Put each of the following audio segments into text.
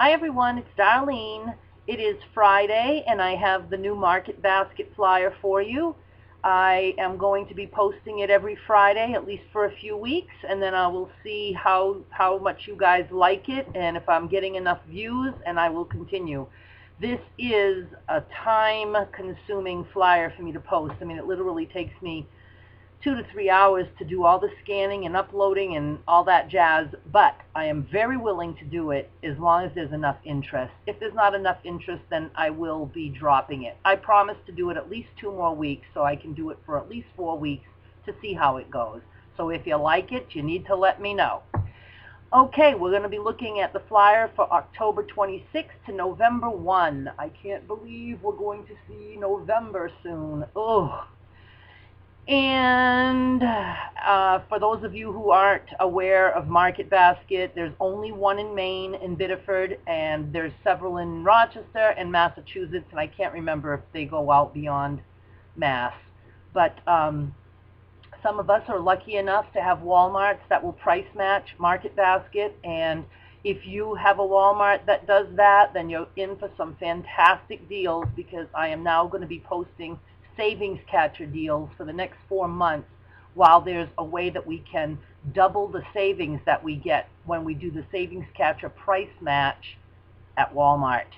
Hi everyone, it's Darlene. It is Friday and I have the new Market Basket flyer for you. I am going to be posting it every Friday, at least for a few weeks, and then I will see how much you guys like it and if I'm getting enough views, and I will continue. This is a time-consuming flyer for me to post. I mean, it literally takes me 2 to 3 hours to do all the scanning and uploading and all that jazz, but I am very willing to do it as long as there's enough interest. If there's not enough interest, then I will be dropping it. I promise to do it at least 2 more weeks, so I can do it for at least 4 weeks to see how it goes. So if you like it, you need to let me know. Okay, we're going to be looking at the flyer for October 26th to November 1. I can't believe we're going to see November soon. Ugh. And for those of you who aren't aware of Market Basket, there's only one in Maine, in Biddeford, and there's several in Rochester and Massachusetts, and I can't remember if they go out beyond Mass. But some of us are lucky enough to have Walmarts that will price match Market Basket, and if you have a Walmart that does that, then you're in for some fantastic deals, because I am now going to be posting savings catcher deals for the next 4 months, while there's a way that we can double the savings that we get when we do the savings catcher price match at Walmart.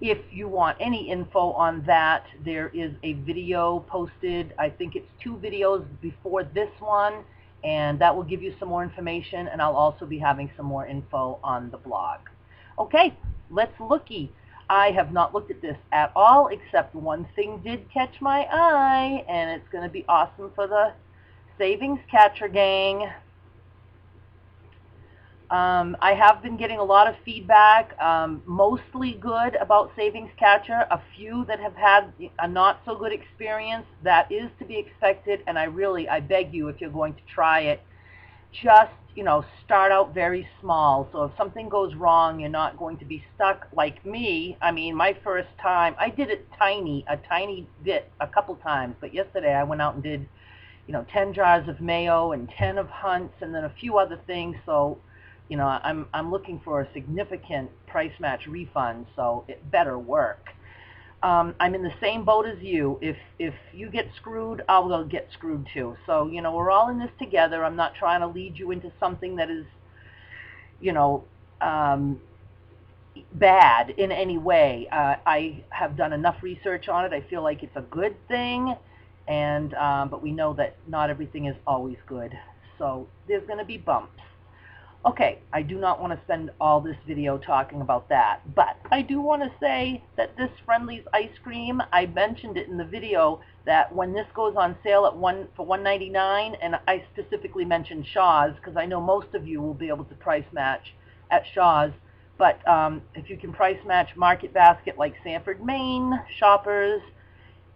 If you want any info on that, there is a video posted. I think it's 2 videos before this one, and that will give you some more information, and I'll also be having some more info on the blog. Okay, let's looky. I have not looked at this at all, except one thing did catch my eye, and it's going to be awesome for the savings catcher gang. I have been getting a lot of feedback, mostly good about Savings Catcher, a few that have had a not so good experience. That is to be expected, and I beg you, if you're going to try it, just, start out very small. So if something goes wrong, you're not going to be stuck like me. I mean, my first time, I did it a tiny bit, a couple times, but yesterday I went out and did, 10 jars of mayo and 10 of Hunt's and then a few other things. So, I'm looking for a significant price match refund, so it better work. I'm in the same boat as you. If you get screwed, I'll get screwed too. So, we're all in this together. I'm not trying to lead you into something that is, bad in any way. I have done enough research on it. I feel like it's a good thing, and but we know that not everything is always good. So there's going to be bumps. Okay, I do not want to spend all this video talking about that, but I do want to say that this Friendly's ice cream, I mentioned it in the video that when this goes on sale at for $1.99, and I specifically mentioned Shaw's because I know most of you will be able to price match at Shaw's, but if you can price match Market Basket like Sanford, Maine, Shoppers,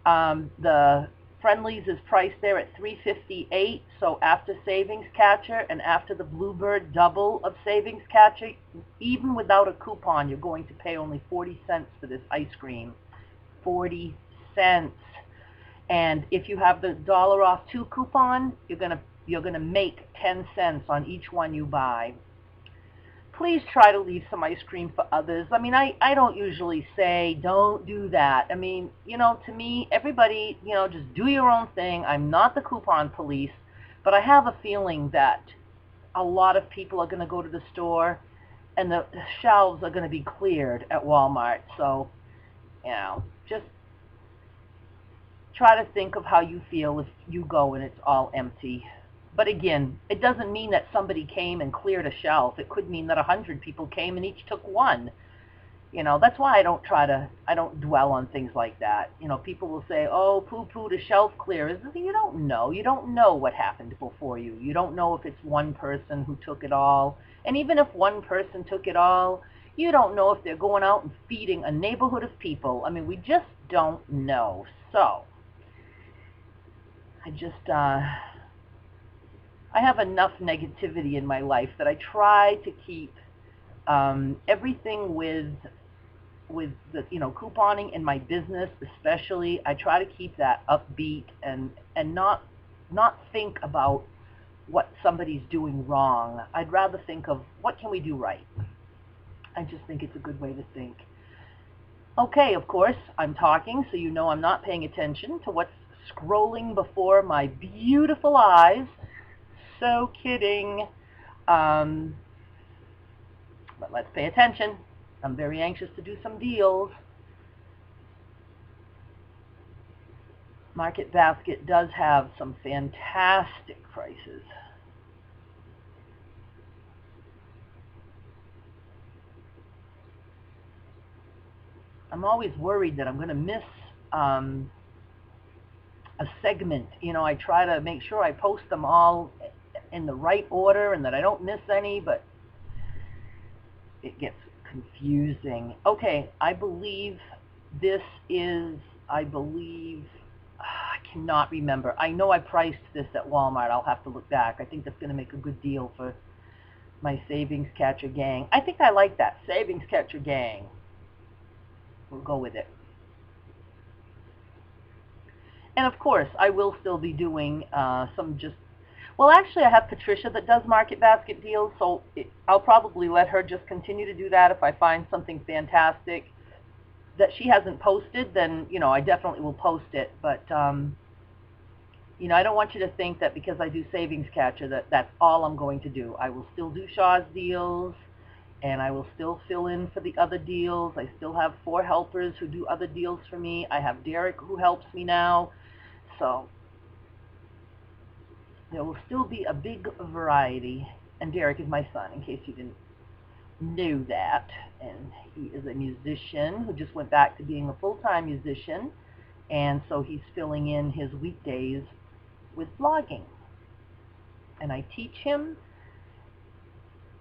the Friendly's is priced there at $3.58, so after Savings Catcher and after the Bluebird double of Savings Catcher, even without a coupon, you're going to pay only 40 cents for this ice cream. 40 cents. And if you have the dollar off 2 coupon, you're gonna make 10 cents on each one you buy. Please try to leave some ice cream for others. I mean, I don't usually say don't do that. I mean, to me, everybody, just do your own thing. I'm not the coupon police, but I have a feeling that a lot of people are going to go to the store and the shelves are going to be cleared at Walmart. So, just try to think of how you feel if you go and it's all empty. But again, it doesn't mean that somebody came and cleared a shelf. It could mean that 100 people came and each took one. That's why I don't dwell on things like that. People will say, oh, poo-poo to shelf clearers. You don't know. You don't know what happened before you. You don't know if it's one person who took it all. And even if one person took it all, you don't know if they're going out and feeding a neighborhood of people. I mean, we just don't know. So, I have enough negativity in my life that I try to keep everything with the couponing in my business, especially. I try to keep that upbeat and not think about what somebody's doing wrong. I'd rather think of what can we do right. I just think it's a good way to think. Okay, of course, I'm talking, so you know I'm not paying attention to what's scrolling before my beautiful eyes. So kidding. Um, but let's pay attention. I'm very anxious to do some deals. Market Basket does have some fantastic prices. I'm always worried that I'm going to miss a segment. You know, I try to make sure I post them all in the right order and that I don't miss any, but it gets confusing. Okay, I believe this is, I cannot remember. I know I priced this at Walmart. I'll have to look back. I think that's going to make a good deal for my Savings Catcher gang. I think I like that. Savings Catcher gang. We'll go with it. And of course, I will still be doing some just, well, actually, I have Patricia that does Market Basket deals, so I'll probably let her just continue to do that. If I find something fantastic that she hasn't posted, then, you know, I definitely will post it. But, you know, I don't want you to think that because I do Savings Catcher that that's all I'm going to do. I will still do Shaw's deals, and I will still fill in for the other deals. I still have 4 helpers who do other deals for me. I have Derek who helps me now. So there will still be a big variety. And Derek is my son, in case you didn't know that. And he is a musician who just went back to being a full-time musician. And so he's filling in his weekdays with vlogging. And I teach him.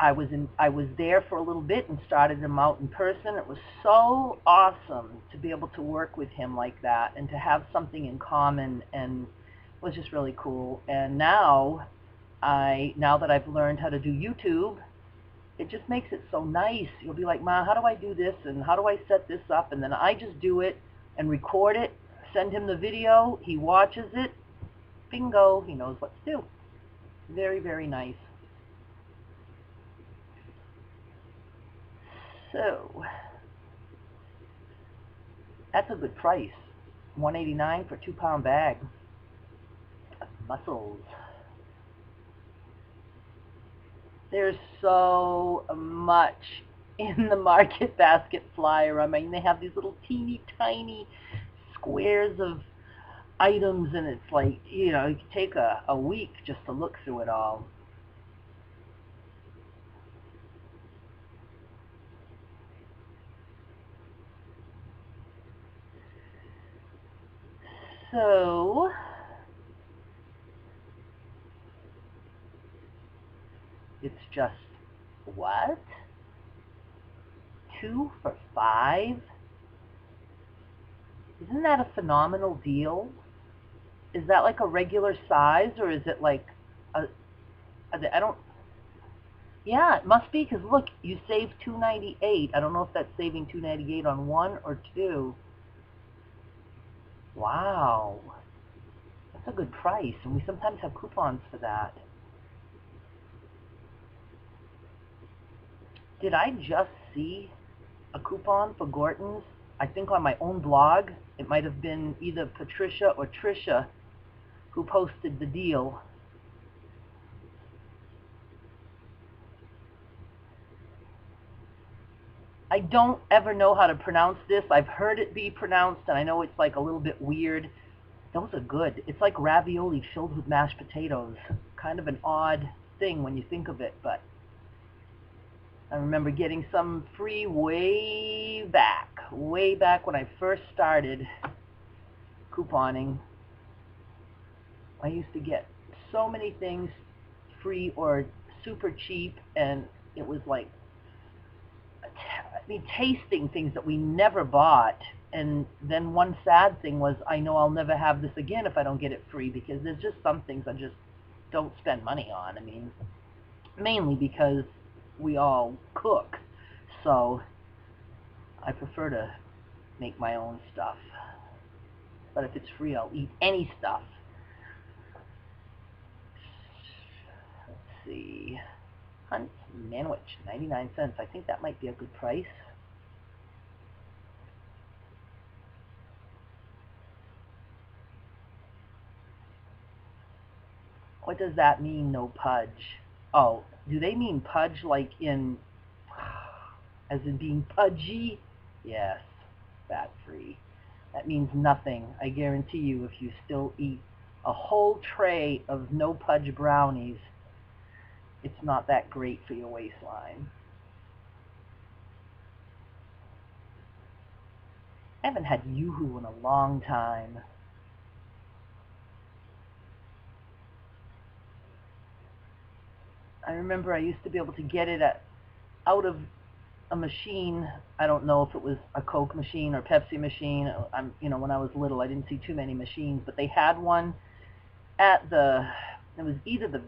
I was there for a little bit and started him out in person. It was so awesome to be able to work with him like that and to have something in common, and it was just really cool. And now that I've learned how to do YouTube, it just makes it so nice. You'll be like, Ma, how do I do this and how do I set this up? And then I just do it and record it, send him the video, he watches it, bingo, he knows what to do. Very, very nice. So that's a good price. $1.89 for a 2-pound bag of mussels. There's so much in the Market Basket flyer. I mean, they have these little teeny tiny squares of items, and it's like, you know, it could take a week just to look through it all. So it's just, what? 2 for $5? Isn't that a phenomenal deal? Is that like a regular size, or is it like I don't, yeah, it must be, because look, you save $2.98. I don't know if that's saving $2.98 on 1 or 2. Wow. That's a good price, and we sometimes have coupons for that. Did I just see a coupon for Gorton's? I think on my own blog. It might have been either Patricia or Tricia who posted the deal. I don't ever know how to pronounce this. I've heard it be pronounced, and I know it's like a little bit weird. Those are good. It's like ravioli filled with mashed potatoes. Kind of an odd thing when you think of it, but I remember getting some free way back when I first started couponing. I used to get so many things free or super cheap, and it was like, I mean, tasting things that we never bought. And then one sad thing was, I know I'll never have this again if I don't get it free, because there's just some things I just don't spend money on. I mean, mainly because we all cook, so I prefer to make my own stuff. But if it's free, I'll eat any stuff. Let's see. Hunt Manwich, 99 cents. I think that might be a good price. What does that mean, no pudge? Oh, do they mean pudge like in, as in being pudgy? Yes, fat-free. That means nothing. I guarantee you, if you still eat a whole tray of no pudge brownies, it's not that great for your waistline. I haven't had Yoo-hoo in a long time. I remember I used to be able to get it out of a machine. I don't know if it was a Coke machine or Pepsi machine. When I was little, I didn't see too many machines, but they had one at it was either the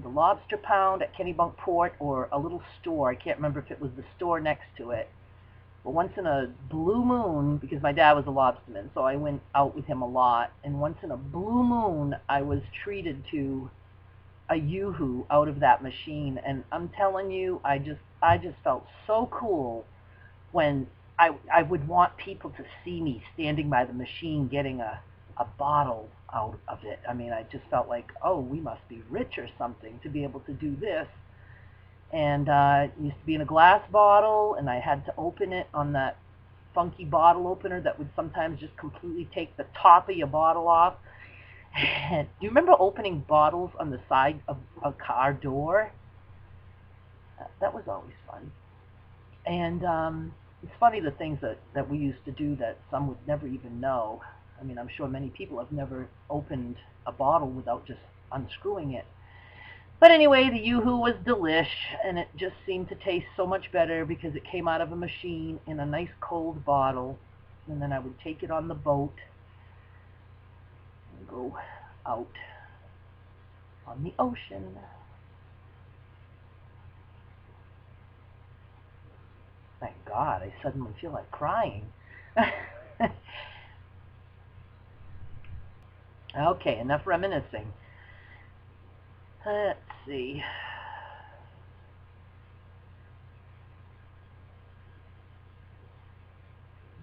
Lobster Pound at Kennebunkport or a little store. I can't remember if it was the store next to it. But once in a blue moon, because my dad was a lobsterman, so I went out with him a lot, and once in a blue moon, I was treated to a Yoo-hoo out of that machine, and I'm telling you, I just felt so cool when I would want people to see me standing by the machine getting a bottle out of it. I mean, I just felt like, oh, we must be rich or something to be able to do this. And it used to be in a glass bottle, and I had to open it on that funky bottle opener that would sometimes just completely take the top of your bottle off. Do you remember opening bottles on the side of a car door? That was always fun. And it's funny the things that we used to do that some would never even know. I mean, I'm sure many people have never opened a bottle without just unscrewing it. But anyway, the Yoo-hoo was delish, and it just seemed to taste so much better because it came out of a machine in a nice cold bottle. And then I would take it on the boat and go out on the ocean. Thank God, I suddenly feel like crying. Okay, enough reminiscing. Let's see.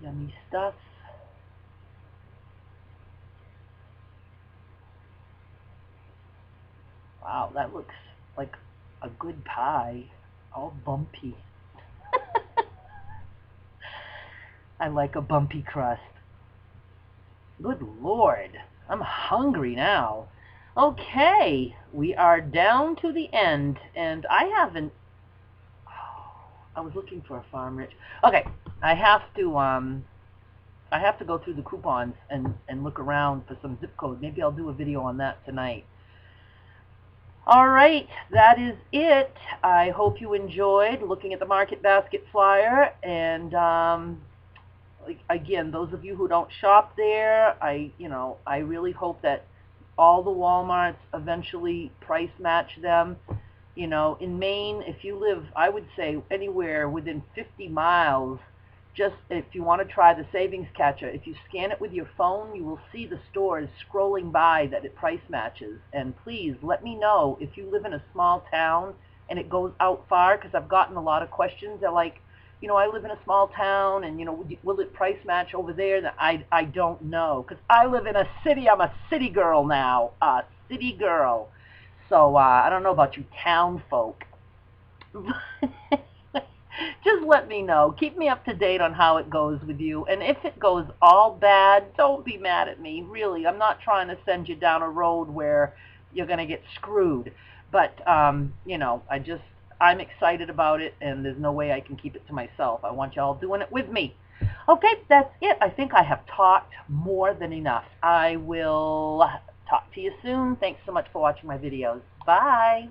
Yummy stuff. Wow, that looks like a good pie. All bumpy. I like a bumpy crust. Good Lord, I'm hungry now. Okay, we are down to the end, and I haven't... Oh, I was looking for a Farm Rich. Okay, I have to go through the coupons and look around for some zip code. Maybe I'll do a video on that tonight. All right, that is it. I hope you enjoyed looking at the Market Basket flyer, and again, those of you who don't shop there, I really hope that all the Walmarts eventually price match them. In Maine, if you live, I would say anywhere within 50 miles, just if you want to try the savings catcher, if you scan it with your phone, you will see the stores scrolling by that it price matches. And please let me know if you live in a small town and it goes out far, because I've gotten a lot of questions. They're like, I live in a small town, and, will it price match over there? That I don't know, because I live in a city. I'm a city girl now, a city girl. So I don't know about you town folk. Just let me know. Keep me up to date on how it goes with you. And if it goes all bad, don't be mad at me. Really, I'm not trying to send you down a road where you're going to get screwed. But, I'm excited about it, and there's no way I can keep it to myself. I want y'all doing it with me. Okay, that's it. I think I have talked more than enough. I will talk to you soon. Thanks so much for watching my videos. Bye.